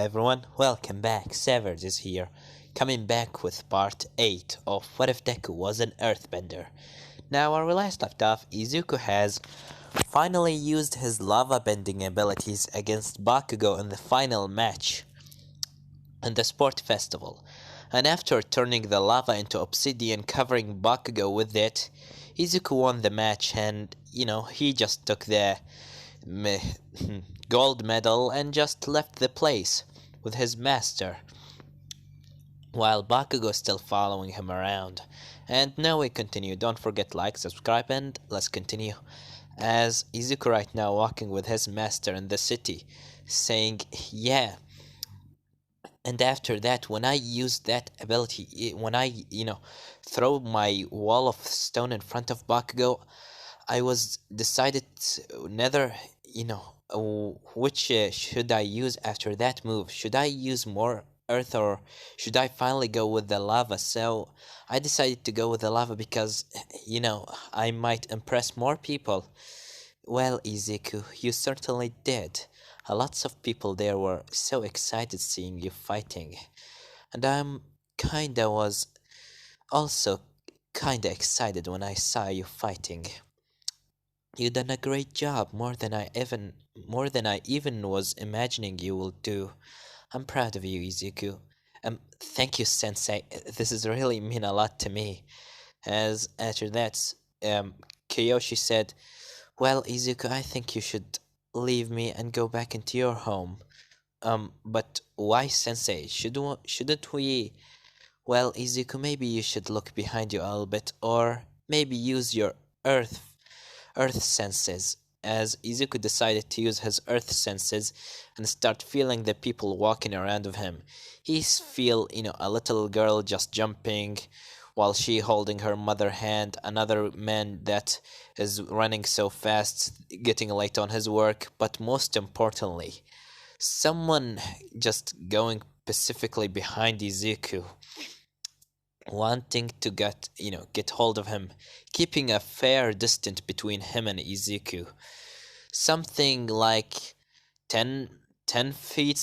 everyone, welcome back. Savage is here, coming back with part 8 of What If Deku Was an Earthbender. Now, where we last left off, Izuku has finally used his lava bending abilities against Bakugo in the final match in the sport festival. And after turning the lava into obsidian, covering Bakugo with it, Izuku won the match and, he just took the gold medal and just left the place with his master, while Bakugo still following him around. And now we continue. Don't forget like, subscribe, and let's continue. As Izuku right now walking with his master in the city, saying, yeah. And after that, when I use that ability, when I, throw my wall of stone in front of Bakugo, I was decided neither, which should I use after that move? Should I use more earth or should I finally go with the lava? So I decided to go with the lava because, I might impress more people. Well, Izuku, you certainly did. Lots of people there were so excited seeing you fighting. And I'm was also kinda excited when I saw you fighting. You done a great job, more than I even was imagining you will do. I'm proud of you, Izuku. Thank you, Sensei. This is really mean a lot to me. As after that, Kiyoshi said, "Well, Izuku, I think you should leave me and go back into your home." But why, Sensei? Shouldn't we? Well, Izuku, maybe you should look behind you a little bit, or maybe use your earth senses, as Izuku decided to use his earth senses and start feeling the people walking around of him. He's feel, a little girl just jumping while she holding her mother hand, another man that is running so fast, getting late on his work, but most importantly, someone just going specifically behind Izuku, wanting to get hold of him, keeping a fair distance between him and Izuku. Something like 10, 10 feet,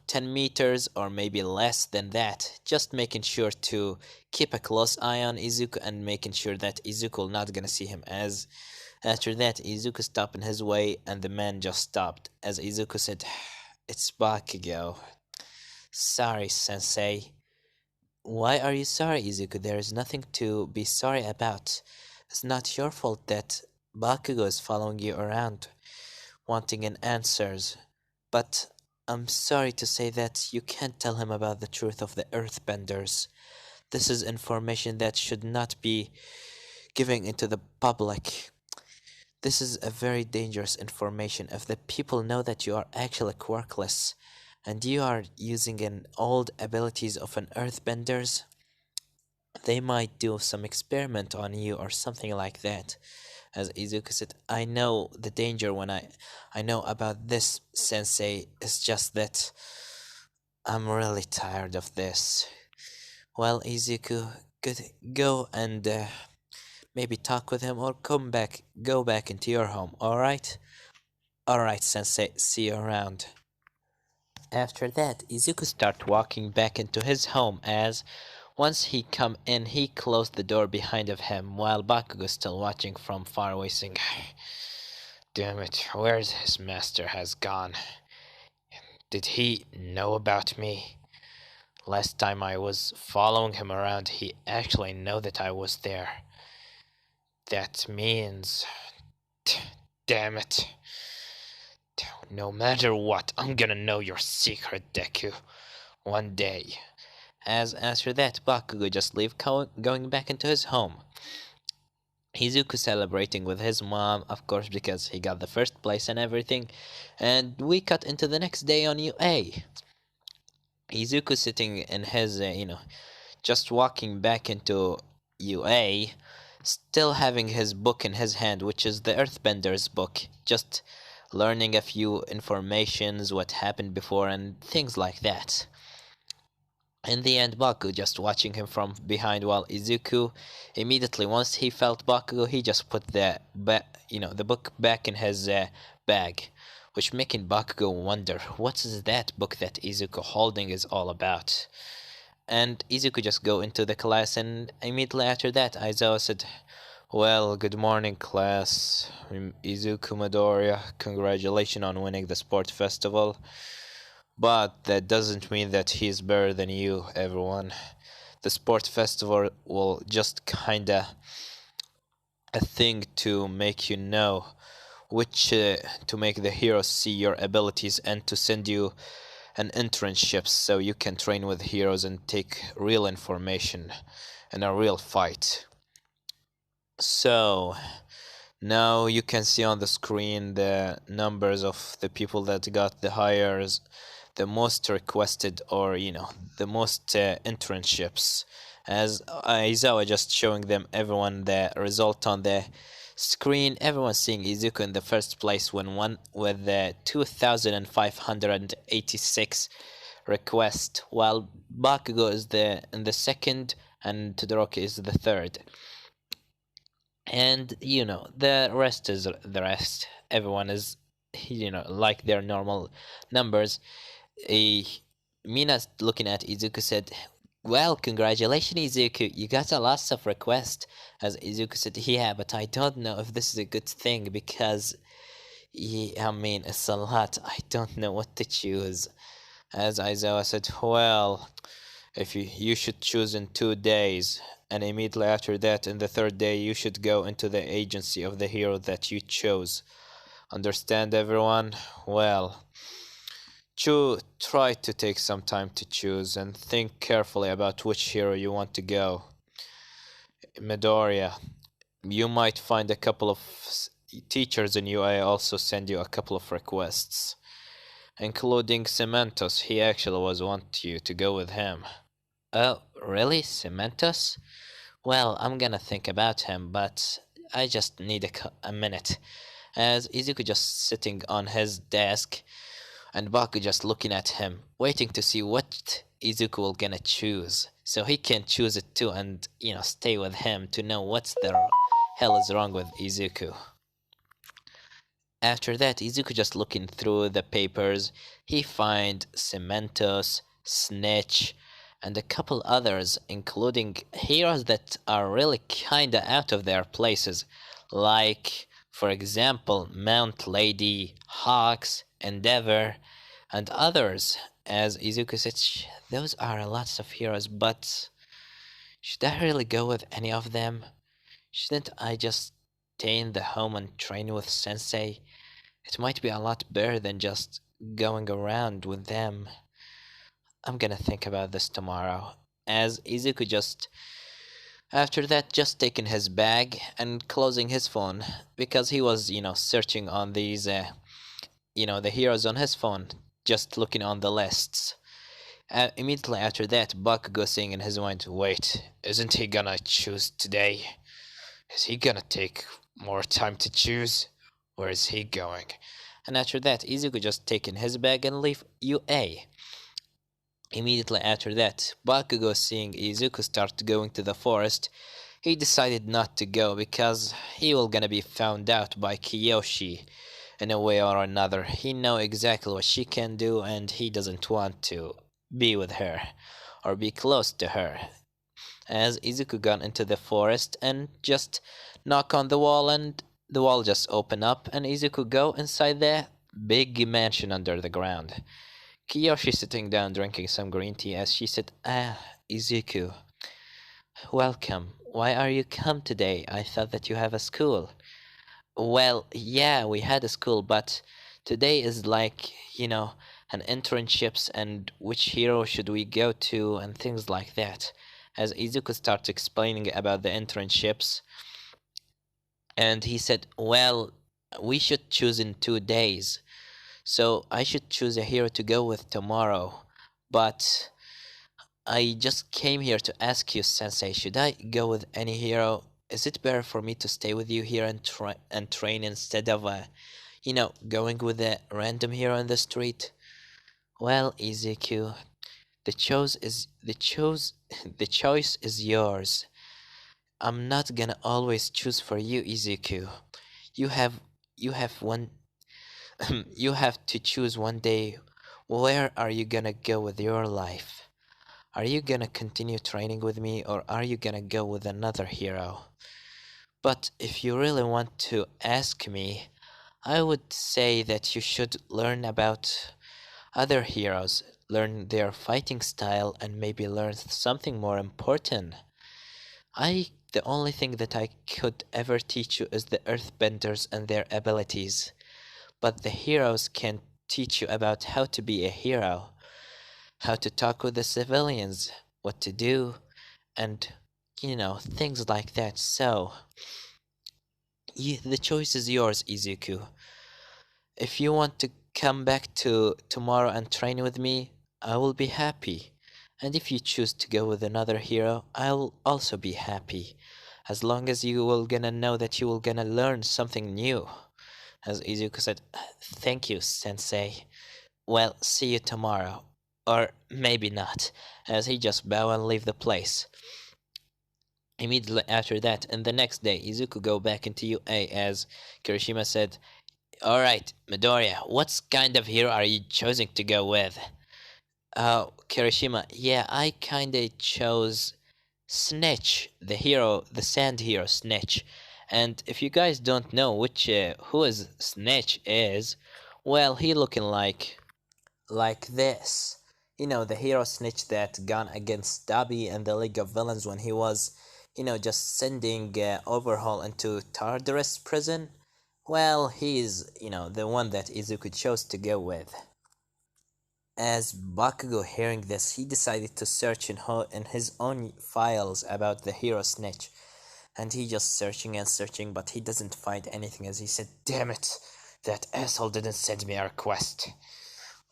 10 meters, or maybe less than that. Just making sure to keep a close eye on Izuku and making sure that Izuku will not gonna see him. As after that, Izuku stopped in his way, and the man just stopped. As Izuku said, "It's Bakugo. Sorry, Sensei." "Why are you sorry, Izuku? There is nothing to be sorry about. It's not your fault that Bakugo is following you around, wanting an answers. But I'm sorry to say that you can't tell him about the truth of the Earthbenders. This is information that should not be given into the public. This is a very dangerous information. If the people know that you are actually quirkless, and you are using an old abilities of an earthbenders, they might do some experiment on you or something like that." As Izuku said, "I know the danger when I know about this, Sensei. It's just that I'm really tired of this." "Well, Izuku, go and maybe talk with him or go back into your home, alright?" "Alright, Sensei, see you around." After that, Izuku started walking back into his home, as once he come in, he closed the door behind of him, while Bakugo still watching from far away, saying, "Damn it, where's his master has gone? Did he know about me? Last time I was following him around, he actually know that I was there. That means, damn it. No matter what, I'm gonna know your secret, Deku, one day." As after that, Bakugo just leave going back into his home. Izuku celebrating with his mom, of course, because he got the first place and everything. And we cut into the next day on UA. Izuku sitting in his, just walking back into UA, still having his book in his hand, which is the Earthbender's book, just learning a few informations, what happened before, and things like that. In the end, Baku just watching him from behind, while Izuku immediately, once he felt Bakugo, he just put the book back in his bag, which making Bakugo wonder what is that book that Izuku holding is all about. And Izuku just go into the class, and immediately after that, Aizawa said, "Well, good morning, class. I'm Izuku Midoriya. Congratulations on winning the sport festival. But that doesn't mean that he's better than you, everyone. The sport festival will just kinda a thing to make you know which to make the heroes see your abilities and to send you an internship so you can train with heroes and take real information in a real fight." So now you can see on the screen the numbers of the people that got the hires, the most requested, or the most internships. As Aizawa just showing them everyone the result on the screen. Everyone seeing Izuku in the first place when one with the 2,586 request, while Bakugo is the in the second and Todoroki is the third. And the rest is the rest. Everyone is like their normal numbers. A Mina looking at Izuku said, "Well, congratulations, Izuku. You got a lot of requests." As Izuku said, "Yeah, but I don't know if this is a good thing because, I mean, it's a lot. I don't know what to choose." As Aizawa said, "Well, if you should choose in 2 days, and immediately after that, in the third day, you should go into the agency of the hero that you chose. Understand, everyone? Well, try to take some time to choose and think carefully about which hero you want to go. Midoriya, you might find a couple of teachers in UA also send you a couple of requests, including Cementos. He actually was want you to go with him." "Oh, really? Cementos? Well, I'm gonna think about him, but I just need a minute." As Izuku just sitting on his desk, and Baku just looking at him, waiting to see what Izuku will gonna choose, so he can choose it too, and stay with him to know what's the hell is wrong with Izuku. After that, Izuku just looking through the papers, he find Cementos, Snitch, and a couple others, including heroes that are really kinda out of their places, like, for example, Mount Lady, Hawks, Endeavor, and others. As Izuku said, those are lots of heroes, but should I really go with any of them? Shouldn't I just stay in the home and train with Sensei? It might be a lot better than just going around with them. I'm gonna think about this tomorrow." As Izuku just after that just taking his bag and closing his phone because he was searching on these the heroes on his phone, just looking on the lists. Immediately after that, Bakugo saying in his mind, "Wait, isn't he gonna choose today? Is he gonna take more time to choose? Where is he going?" And after that, Izuku just taking his bag and leave UA. Immediately after that, Bakugo seeing Izuku start going to the forest, he decided not to go because he will gonna be found out by Kiyoshi in a way or another. He know exactly what she can do and he doesn't want to be with her or be close to her. As Izuku got into the forest and just knock on the wall, and the wall just open up and Izuku go inside the big mansion under the ground. Kiyoshi sitting down drinking some green tea as she said, "Ah, Izuku, welcome. Why are you come today? I thought that you have a school." "Well, yeah, we had a school, but today is like, an internships and which hero should we go to and things like that." As Izuku starts explaining about the internships, and he said, "Well, we should choose in 2 days. So I should choose a hero to go with tomorrow. But I just came here to ask you, Sensei, should I go with any hero? Is it better for me to stay with you here and train instead of going with a random hero in the street?" "Well, Izuku, the choice is yours. I'm not gonna always choose for you, Izuku. You have you have one You have to choose one day, where are you gonna go with your life? Are you gonna continue training with me, or are you gonna go with another hero? But if you really want to ask me, I would say that you should learn about other heroes, learn their fighting style, and maybe learn something more important. The only thing that I could ever teach you is the earthbenders and their abilities. But the heroes can teach you about how to be a hero, how to talk with the civilians, what to do, and things like that. So, the choice is yours, Izuku. If you want to come back to tomorrow and train with me, I will be happy. And if you choose to go with another hero, I'll also be happy. As long as you will gonna know that you will gonna learn something new. As Izuku said, thank you, Sensei. Well, see you tomorrow. Or maybe not, as he just bow and leave the place. Immediately after that, and the next day, Izuku go back into UA as Kirishima said, alright, Midoriya, what kind of hero are you choosing to go with? Kirishima, yeah, I kinda chose Snatch, the hero, the sand hero Snatch. And if you guys don't know who is Snatch is, well, he looking like this. The hero Snitch that gone against Dabi and the League of Villains when he was, just sending Overhaul into Tartarus prison. Well, he's, the one that Izuku chose to go with. As Bakugo hearing this, he decided to search in his own files about the hero Snitch. And he just searching and searching, but he doesn't find anything as he said, damn it, that asshole didn't send me a request.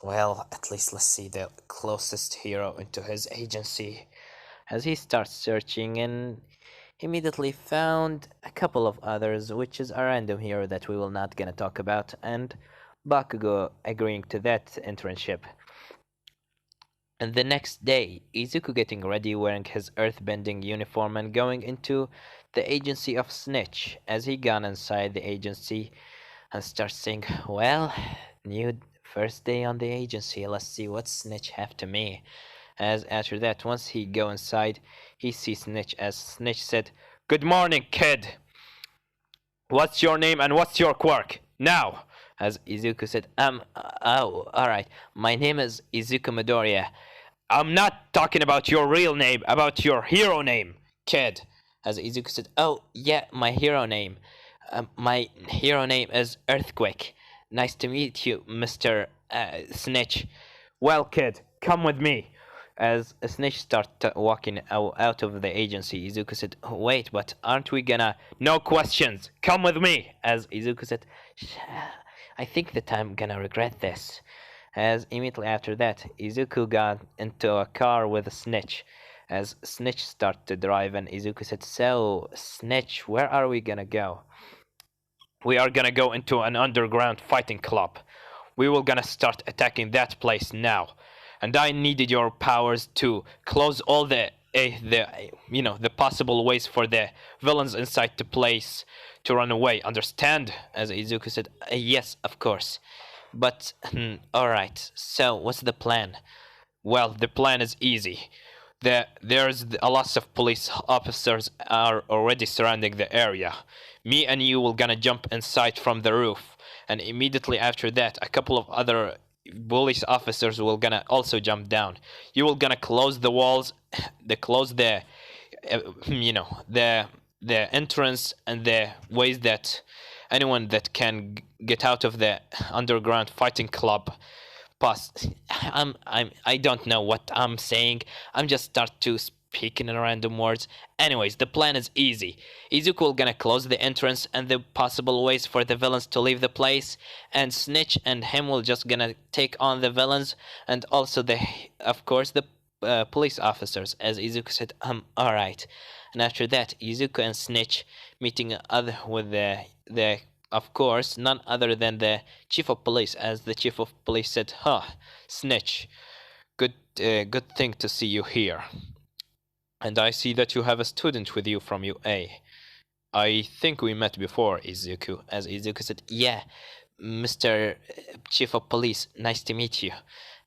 Well, at least let's see the closest hero into his agency. As he starts searching and immediately found a couple of others, which is a random hero that we will not gonna talk about, and Bakugo agreeing to that internship. And the next day, Izuku getting ready wearing his earthbending uniform and going into the agency of Snitch. As he gone inside the agency and starts saying, well, new first day on the agency, let's see what Snitch have to me. As after that, once he go inside, he sees Snitch as Snitch said, good morning, kid! What's your name and what's your quirk? Now! As Izuku said, oh, alright, my name is Izuku Midoriya. I'm not talking about your real name, about your hero name, kid. As Izuku said, oh, yeah, my hero name. My hero name is Earthquake. Nice to meet you, Mr. Snitch. Well, kid, come with me. As Snitch started walking out of the agency, Izuku said, wait, but aren't we gonna... No questions! Come with me! As Izuku said, I think that I'm gonna regret this. As immediately after that, Izuku got into a car with Snitch. As Snitch started to drive, and Izuku said, so, Snitch, where are we gonna go? We are gonna go into an underground fighting club. We will gonna start attacking that place now. And I needed your powers to close all the possible ways for the villains inside the place to run away. Understand? As Izuku said, yes, of course. But, alright, so what's the plan? Well, the plan is easy. There's a lot of police officers are already surrounding the area. Me and you will gonna jump inside from the roof. And immediately after that, a couple of other police officers will gonna also jump down. You will gonna close the walls, the entrance and the ways that anyone that can get out of the underground fighting club pass. I don't know what I'm saying. I'm just start to speak in random words. Anyways, the plan is easy. Izuku will gonna close the entrance and the possible ways for the villains to leave the place, and Snitch and him will just gonna take on the villains and also of course the police officers. As Izuku said, alright. And after that, Izuku and Snitch meeting with the of course, none other than the chief of police, as the chief of police said, Snitch, good thing to see you here. And I see that you have a student with you from UA. I think we met before, Izuku. As Izuku said, yeah, Mr. Chief of Police, nice to meet you.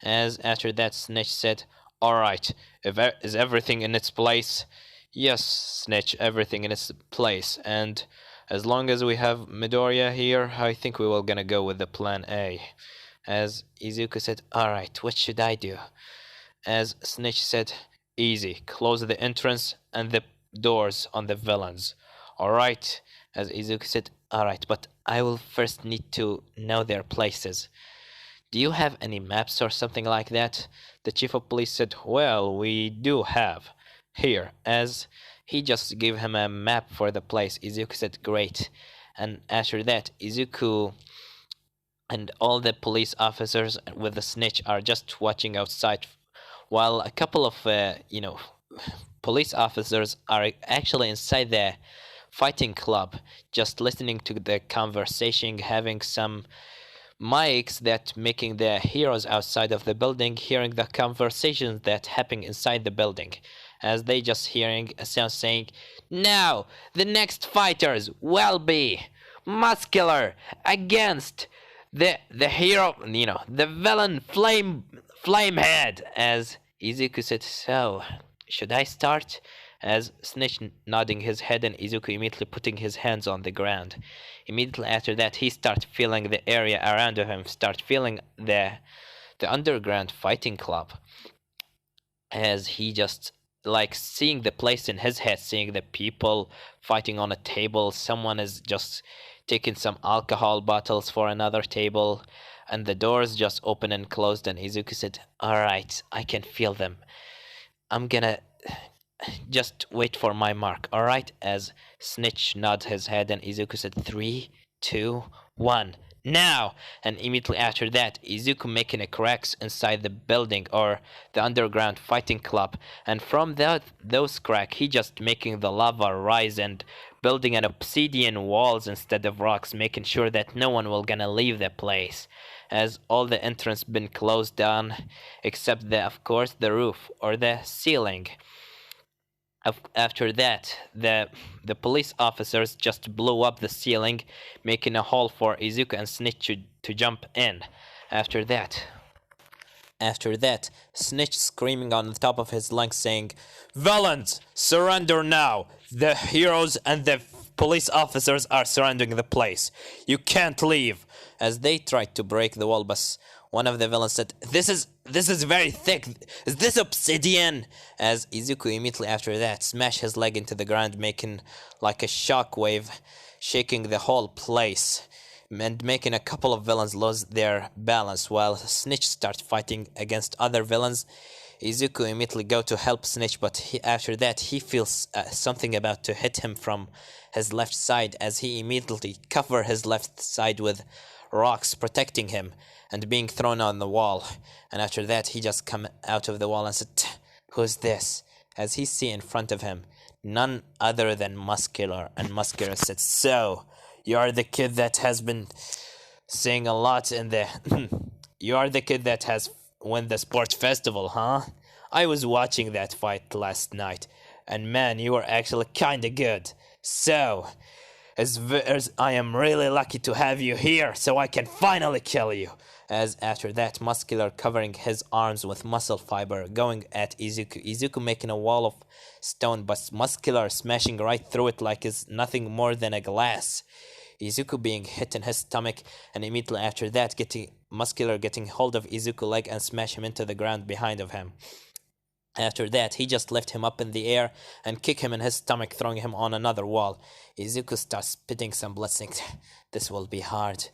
As after that, Snitch said, Alright, is everything in its place? Yes, Snitch, everything in its place. And as long as we have Midoriya here, I think we will gonna go with the plan A. As Izuku said, Alright, what should I do? As Snitch said, Easy, close the entrance and the doors on the villains. Alright, as Izuku said, Alright, but I will first need to know their places. Do you have any maps or something like that? The chief of police said, Well, we do have. Here, as he just gave him a map for the place. Izuku said, Great. And after that, Izuku and all the police officers with the snitch are just watching outside, while a couple of police officers are actually inside the fighting club, just listening to the conversation, having some mics that making the heroes outside of the building hearing the conversations that happen inside the building, as they just hearing a sound saying, now the next fighters will be Muscular against the hero, the villain Flamehead. As Izuku said, so should I start? As Snitch nodding his head and Izuku immediately putting his hands on the ground. Immediately after that, he start feeling the area around him, start feeling the underground fighting club, as he just like seeing the place in his head, seeing the people fighting on a table. Someone is just taking some alcohol bottles for another table, and the doors just open and closed. And Izuku said, "Alright, I can feel them. I'm gonna just wait for my mark, alright?" As Snitch nodded his head and Izuku said, 3, 2, 1, now! And immediately after that, Izuku making a cracks inside the building or the underground fighting club, and from those cracks, he just making the lava rise and building an obsidian walls instead of rocks, making sure that no one will gonna leave the place, as all the entrance been closed down, except of course, the roof or the ceiling. After that, the police officers just blew up the ceiling, making a hole for Izuku and Snitch to jump in. After that, Snitch screaming on the top of his lungs saying, "Villains, surrender now! The heroes and the police officers are surrendering the place. You can't leave!" As they tried to break the wall, but one of the villains said, This is very thick. Is this obsidian?" As Izuku immediately after that smashed his leg into the ground, making like a shockwave, shaking the whole place, and making a couple of villains lose their balance, while Snitch starts fighting against other villains. Izuku immediately go to help Snitch, but after that he feels something about to hit him from his left side, as he immediately cover his left side with rocks protecting him and being thrown on the wall. And after that he just come out of the wall and said, "Who's this?" As he see in front of him none other than Muscular, and Muscular said, "So you are the kid that has been saying a lot in the you are the kid that has won the sports festival, huh? I was watching that fight last night, and man, you were actually kinda good. So as I am really lucky to have you here, so I can finally kill you." As after that, Muscular covering his arms with muscle fiber, going at Izuku. Izuku making a wall of stone, but Muscular smashing right through it like it's nothing more than a glass. Izuku being hit in his stomach, and immediately after that, Muscular getting hold of Izuku's leg and smash him into the ground behind of him. After that, he just lift him up in the air and kick him in his stomach, throwing him on another wall. Izuku starts spitting some blood, saying, "This will be hard."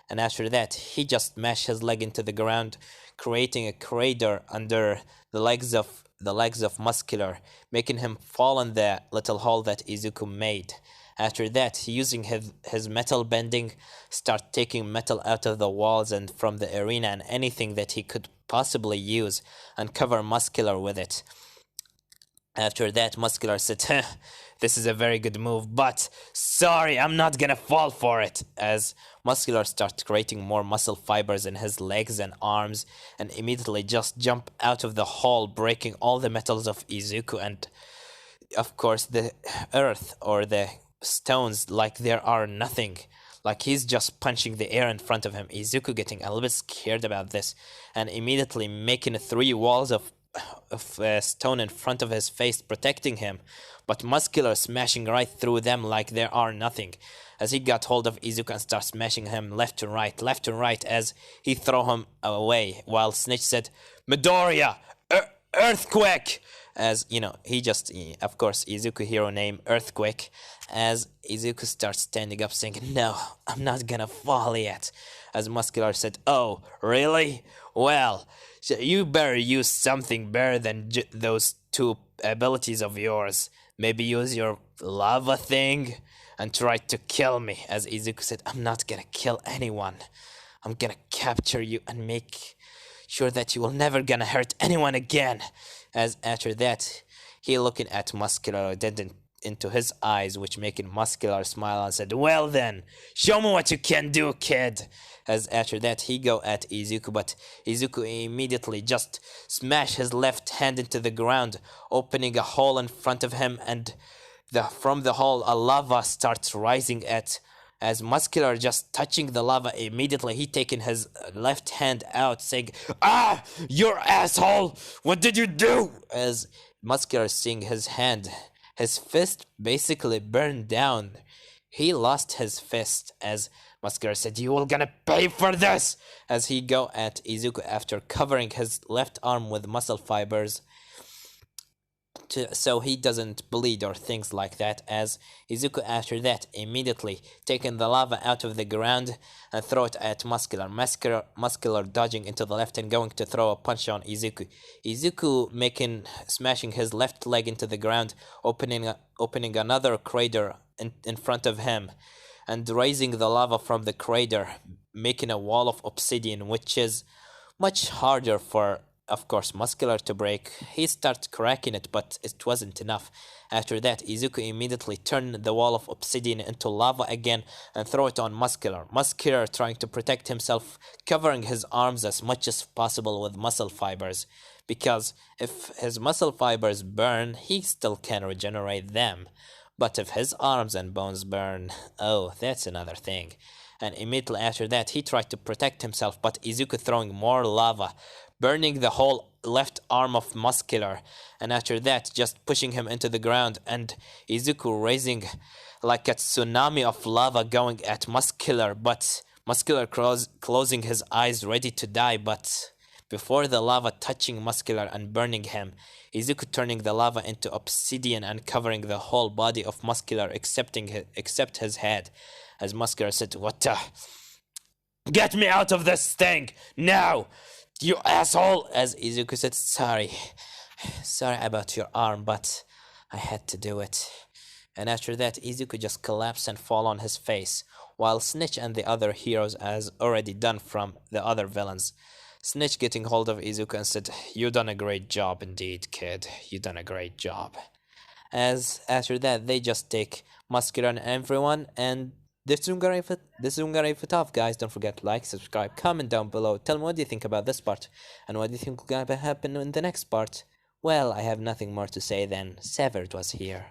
And after that, he just smashed his leg into the ground, creating a crater under the legs of Muscular, making him fall in the little hole that Izuku made. After that, using his metal bending, start taking metal out of the walls and from the arena and anything that he could possibly use, and cover Muscular with it. After that, Muscular said, "This is a very good move, but sorry, I'm not gonna fall for it." As Muscular starts creating more muscle fibers in his legs and arms, and immediately just jump out of the hole, breaking all the metals of Izuku and, of course, the earth or the stones like there are nothing, like he's just punching the air in front of him. Izuku getting a little bit scared about this, and immediately making three walls of stone in front of his face, protecting him, but Muscular smashing right through them like there are nothing. As he got hold of Izuku and starts smashing him left to right, as he throw him away, while Snitch said, Midoriya, earthquake! As, he just, of course, Izuku hero name, Earthquake, as Izuku starts standing up saying, no, I'm not gonna fall yet. As Muscular said, oh, really? Well, you better use something better than those two abilities of yours. Maybe use your lava thing and try to kill me. As Izuku said, I'm not gonna kill anyone. I'm gonna capture you and make sure that you will never gonna hurt anyone again. As after that, he looking at Muscular dead into his eyes, which making Muscular smile and said, well then, show me what you can do, kid. As after that, he go at Izuku, but Izuku immediately just smash his left hand into the ground, opening a hole in front of him, and from the hole a lava starts rising as Muscular just touching the lava. Immediately he taking his left hand out, saying, ah, you asshole, what did you do? As Muscular seeing his hand, his fist basically burned down. He lost his fist, as Muscular said, you will gonna pay for this! As he go at Izuku after covering his left arm with muscle fibers, so he doesn't bleed or things like that. As Izuku after that immediately taking the lava out of the ground and throw it at Muscular dodging into the left and going to throw a punch on Izuku. Izuku smashing his left leg into the ground, opening another crater in front of him, and raising the lava from the crater, making a wall of obsidian, which is much harder for, of course, Muscular to break. He started cracking it, but it wasn't enough. After that, Izuku immediately turned the wall of obsidian into lava again and throw it on Muscular. Muscular trying to protect himself, covering his arms as much as possible with muscle fibers, because if his muscle fibers burn, he still can regenerate them. But if his arms and bones burn, oh, that's another thing. And immediately after that, he tried to protect himself, but Izuku throwing more lava, burning the whole left arm of Muscular, and after that, just pushing him into the ground, and Izuku raising like a tsunami of lava going at Muscular, but Muscular closing his eyes ready to die, but before the lava touching Muscular and burning him, Izuku turning the lava into obsidian and covering the whole body of Muscular except his head. As Muscular said, what the? Get me out of this thing! Now! You asshole! As Izuku said, sorry about your arm, but I had to do it. And after that, Izuku just collapsed and fall on his face, while Snitch and the other heroes as already done from the other villains. Snitch getting hold of Izuku and said, you done a great job indeed, kid. You done a great job. As after that, they just take Muscular and everyone, and this is gonna be tough, guys. Don't forget to like, subscribe, comment down below. Tell me what do you think about this part, and what do you think will gonna happen in the next part. Well, I have nothing more to say than Severed was here.